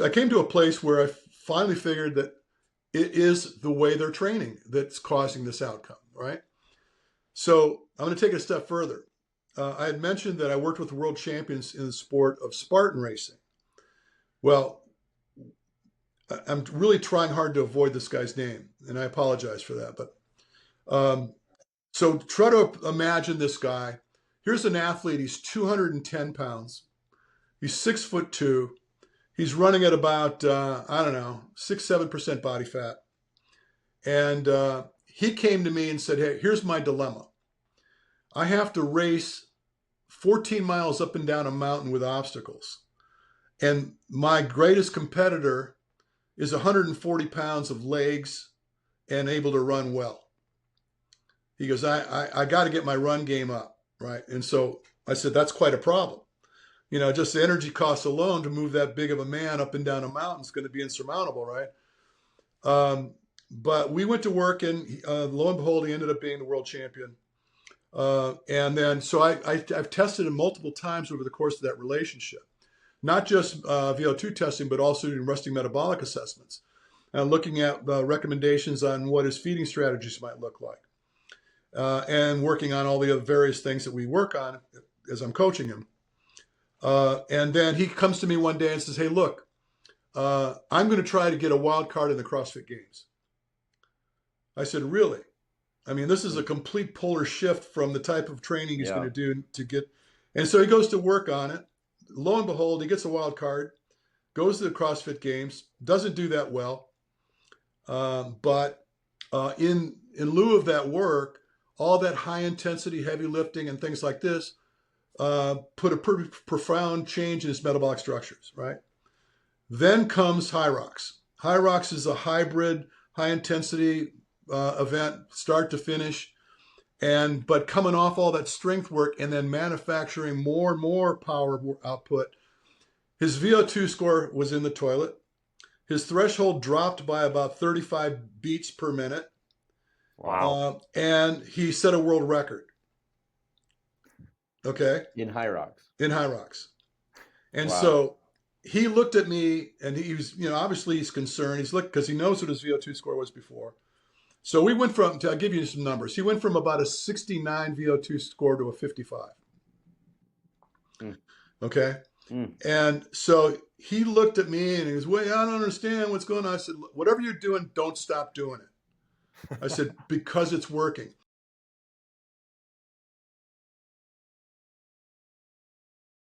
I came to a place where I finally figured that it is the way they're training that's causing this outcome, right? So I'm going to take it a step further. I had mentioned that I worked with world champions in the sport of Spartan racing. Well, I'm really trying hard to avoid this guy's name, and I apologize for that. But so try to imagine this guy. Here's an athlete. He's 210 pounds. He's 6'2". He's running at about, I don't know, 6-7% body fat. And he came to me and said, hey, here's my dilemma. I have to race 14 miles up and down a mountain with obstacles. And my greatest competitor is 140 pounds of legs and able to run well. He goes, I got to get my run game up, right? And so I said, that's quite a problem. You know, just the energy costs alone to move that big of a man up and down a mountain is going to be insurmountable, right? But we went to work, and lo and behold, he ended up being the world champion. And then, so I've tested him multiple times over the course of that relationship, not just VO2 testing, but also doing resting metabolic assessments and looking at recommendations on what his feeding strategies might look like, and working on all the other various things that we work on as I'm coaching him. And then he comes to me one day and says, hey, look, I'm going to try to get a wild card in the CrossFit Games. I said, really? I mean, this is a complete polar shift from the type of training he's going to do to get. And so he goes to work on it. Lo and behold, he gets a wild card, goes to the CrossFit Games, doesn't do that well. But in lieu of that work, all that high intensity, heavy lifting and things like this put a pretty profound change in his metabolic structures, right? Then comes High Rocks. High Rocks is a hybrid, high intensity event, start to finish, but coming off all that strength work and then manufacturing more and more power output. His VO2 score was in the toilet. His threshold dropped by about 35 beats per minute. Wow. And he set a world record. Okay. In High Rocks. In High Rocks. And so he looked at me, and he was, you know, obviously he's concerned. He's looked, because he knows what his VO2 score was before. So we went from, I'll give you some numbers. He went from about a 69 VO2 score to a 55. Okay. And so he looked at me and he was, well, I don't understand what's going on. I said, whatever you're doing, don't stop doing it. I said, because it's working.